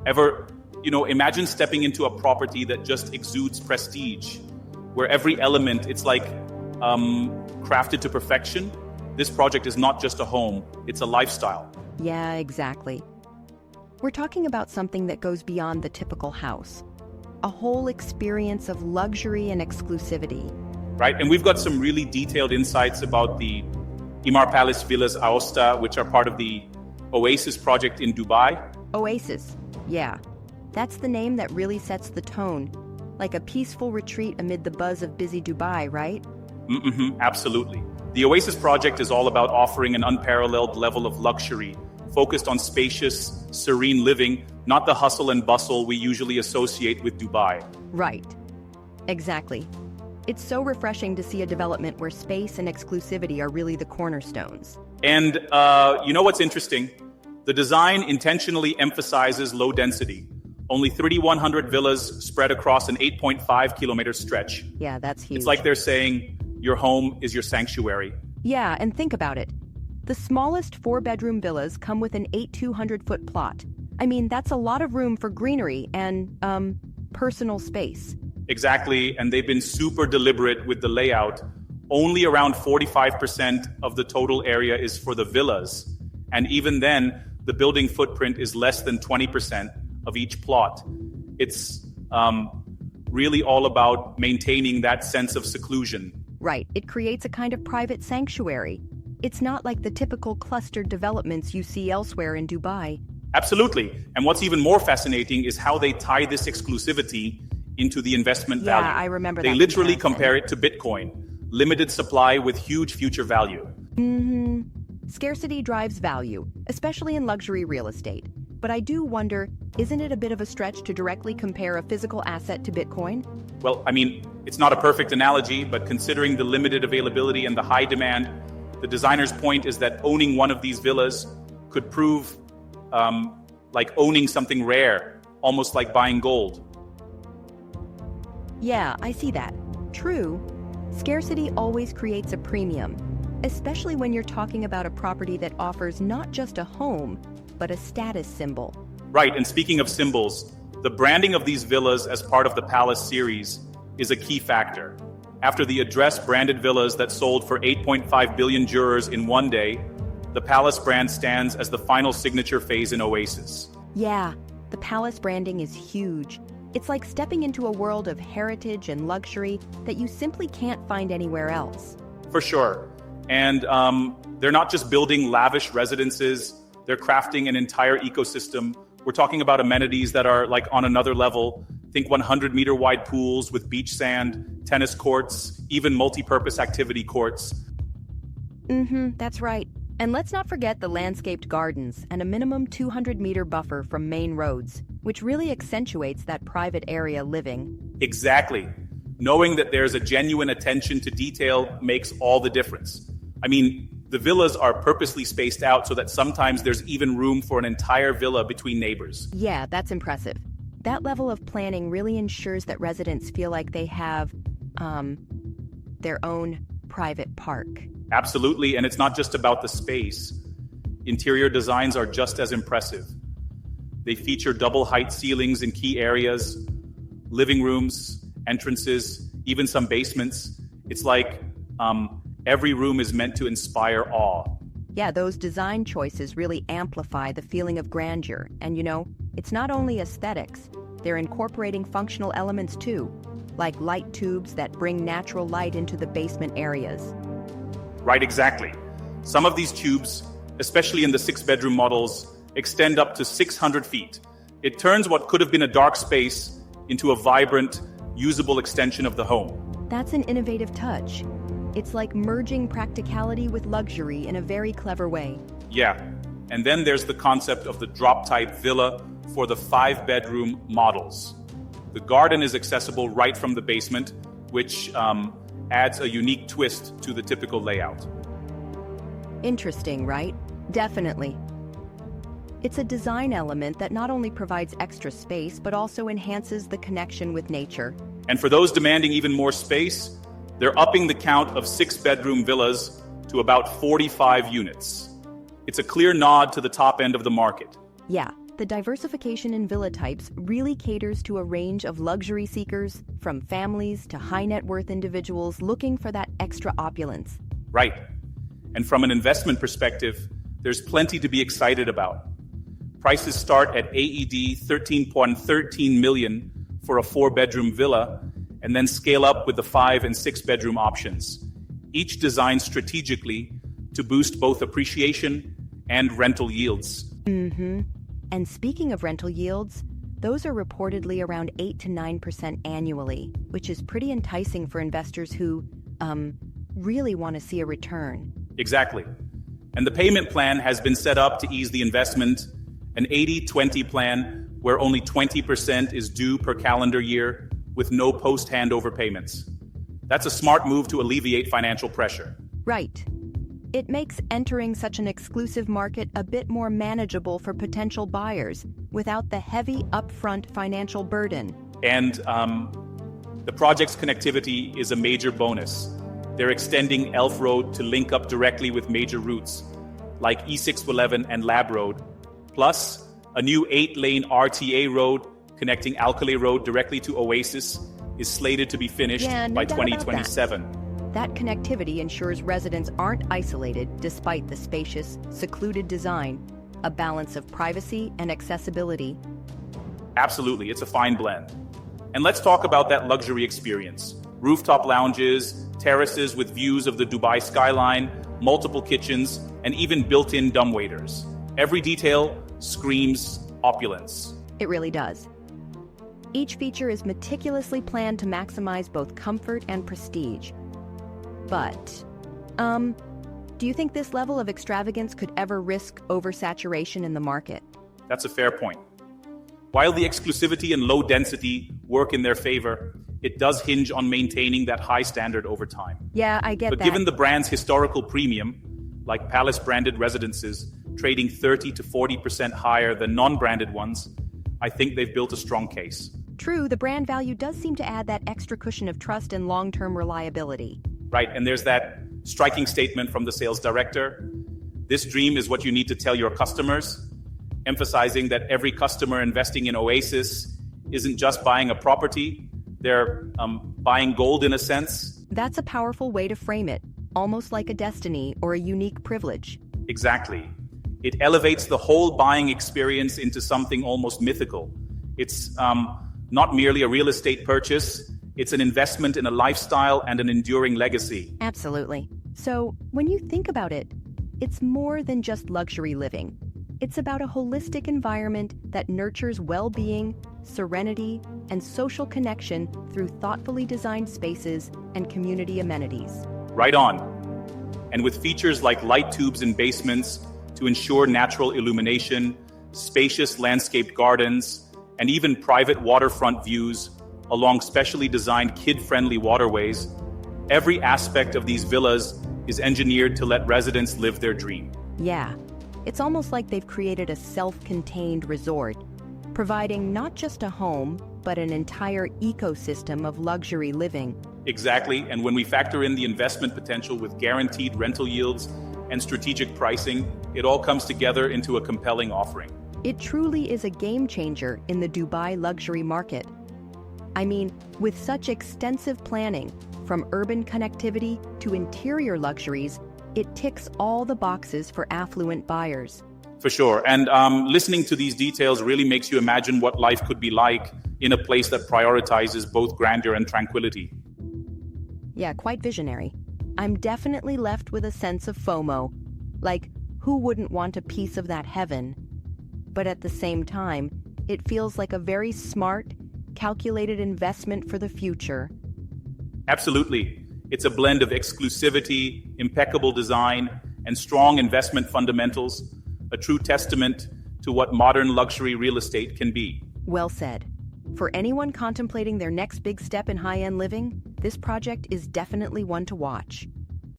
Imagine stepping into a property that just exudes prestige, where every element, it's like crafted to perfection. This project is not just a home, it's a lifestyle. Yeah, exactly. We're talking about something that goes beyond the typical house. A whole experience of luxury and exclusivity. Right, and we've got some really detailed insights about the Imar Palace Villas Aosta, which are part of the Oasis project in Dubai. Oasis, yeah. That's the name that really sets the tone. Like a peaceful retreat amid the buzz of busy Dubai, right? Absolutely. The Oasis project is all about offering an unparalleled level of luxury, focused on spacious, serene living, not the hustle and bustle we usually associate with Dubai. Right. Exactly. It's so refreshing to see a development where space and exclusivity are really the cornerstones. And you know what's interesting? The design intentionally emphasizes low density. Only 3,100 villas spread across an 8.5-kilometer stretch. Yeah, that's huge. It's like they're saying, your home is your sanctuary. Yeah, and think about it. The smallest 4-bedroom villas come with an 200-foot plot. I mean, that's a lot of room for greenery and, personal space. Exactly, and they've been super deliberate with the layout. Only around 45% of the total area is for the villas. And even then, the building footprint is less than 20% of each plot. It's really all about maintaining that sense of seclusion. Right, it creates a kind of private sanctuary. It's not like the typical clustered developments you see elsewhere in Dubai. Absolutely, and what's even more fascinating is how they tie this exclusivity into the investment value. Yeah, I remember that. They literally compare it to Bitcoin, limited supply with huge future value. Scarcity drives value, especially in luxury real estate. But I do wonder, isn't it a bit of a stretch to directly compare a physical asset to Bitcoin? Well, I mean, it's not a perfect analogy, but considering the limited availability and the high demand, the designer's point is that owning one of these villas could prove like owning something rare, almost like buying gold. Yeah, I see that. True. Scarcity always creates a premium, especially when you're talking about a property that offers not just a home, but a status symbol. Right, and speaking of symbols, the branding of these villas as part of the Palace series is a key factor. After the address-branded villas that sold for 8.5 billion euros in one day, the Palace brand stands as the final signature phase in Oasis. Yeah, the Palace branding is huge. It's like stepping into a world of heritage and luxury that you simply can't find anywhere else. For sure. And they're not just building lavish residences, they're crafting an entire ecosystem. We're talking about amenities that are like on another level. Think 100-meter wide pools with beach sand, tennis courts, even multi-purpose activity courts. That's right. And let's not forget the landscaped gardens and a minimum 200-meter buffer from main roads, which really accentuates that private area living. Exactly. Knowing that there's a genuine attention to detail makes all the difference. I mean, the villas are purposely spaced out so that sometimes there's even room for an entire villa between neighbors. Yeah, that's impressive. That level of planning really ensures that residents feel like they have, their own private park. Absolutely, and it's not just about the space. Interior designs are just as impressive. They feature double-height ceilings in key areas, living rooms, entrances, even some basements. It's like every room is meant to inspire awe. Yeah, those design choices really amplify the feeling of grandeur. And it's not only aesthetics, they're incorporating functional elements too, like light tubes that bring natural light into the basement areas. Right, exactly. Some of these tubes, especially in the 6-bedroom models, extend up to 600 feet. It turns what could have been a dark space into a vibrant, usable extension of the home. That's an innovative touch. It's like merging practicality with luxury in a very clever way. Yeah, and then there's the concept of the drop-type villa for the 5-bedroom models. The garden is accessible right from the basement, which adds a unique twist to the typical layout. Interesting, right? Definitely. It's a design element that not only provides extra space, but also enhances the connection with nature. And for those demanding even more space, they're upping the count of 6-bedroom villas to about 45 units. It's a clear nod to the top end of the market. Yeah, The diversification in villa types really caters to a range of luxury seekers, from families to high net worth individuals looking for that extra opulence. Right. And from an investment perspective, there's plenty to be excited about. Prices start at AED 13.13 million for a 4-bedroom villa, and then scale up with the 5 and 6-bedroom options, each designed strategically to boost both appreciation and rental yields. And speaking of rental yields, those are reportedly around 8 to 9% annually, which is pretty enticing for investors who, really want to see a return. Exactly. And the payment plan has been set up to ease the investment, an 80-20 plan where only 20% is due per calendar year with no post-handover payments. That's a smart move to alleviate financial pressure. Right. It makes entering such an exclusive market a bit more manageable for potential buyers without the heavy upfront financial burden. And the project's connectivity is a major bonus. They're extending Elf Road to link up directly with major routes like E611 and Lab Road. Plus, a new 8-lane RTA road connecting Alcalay Road directly to Oasis is slated to be finished by 2027. That connectivity ensures residents aren't isolated despite the spacious, secluded design, a balance of privacy and accessibility. Absolutely, it's a fine blend. And let's talk about that luxury experience. Rooftop lounges, terraces with views of the Dubai skyline, multiple kitchens, and even built-in dumbwaiters. Every detail screams opulence. It really does. Each feature is meticulously planned to maximize both comfort and prestige. But, do you think this level of extravagance could ever risk oversaturation in the market? That's a fair point. While the exclusivity and low density work in their favor, it does hinge on maintaining that high standard over time. Yeah, I get that. But given the brand's historical premium, like Palace-branded residences trading 30 to 40% higher than non-branded ones, I think they've built a strong case. True, the brand value does seem to add that extra cushion of trust and long-term reliability. Right, and there's that striking statement from the sales director. This dream is what you need to tell your customers, emphasizing that every customer investing in Oasis isn't just buying a property, they're buying gold in a sense. That's a powerful way to frame it, almost like a destiny or a unique privilege. Exactly. It elevates the whole buying experience into something almost mythical. It's not merely a real estate purchase, it's an investment in a lifestyle and an enduring legacy. Absolutely. So, when you think about it, it's more than just luxury living. It's about a holistic environment that nurtures well-being, serenity, and social connection through thoughtfully designed spaces and community amenities. Right on. And with features like light tubes in basements to ensure natural illumination, spacious landscaped gardens, and even private waterfront views along specially designed kid-friendly waterways, every aspect of these villas is engineered to let residents live their dream. Yeah, it's almost like they've created a self-contained resort, providing not just a home, but an entire ecosystem of luxury living. Exactly, and when we factor in the investment potential with guaranteed rental yields and strategic pricing, it all comes together into a compelling offering. It truly is a game changer in the Dubai luxury market. I mean, with such extensive planning, from urban connectivity to interior luxuries, it ticks all the boxes for affluent buyers. For sure, and listening to these details really makes you imagine what life could be like in a place that prioritizes both grandeur and tranquility. Yeah, quite visionary. I'm definitely left with a sense of FOMO. Like, who wouldn't want a piece of that heaven? But at the same time, it feels like a very smart, calculated investment for the future. Absolutely. It's a blend of exclusivity, impeccable design, and strong investment fundamentals, a true testament to what modern luxury real estate can be. Well said. For anyone contemplating their next big step in high-end living, this project is definitely one to watch.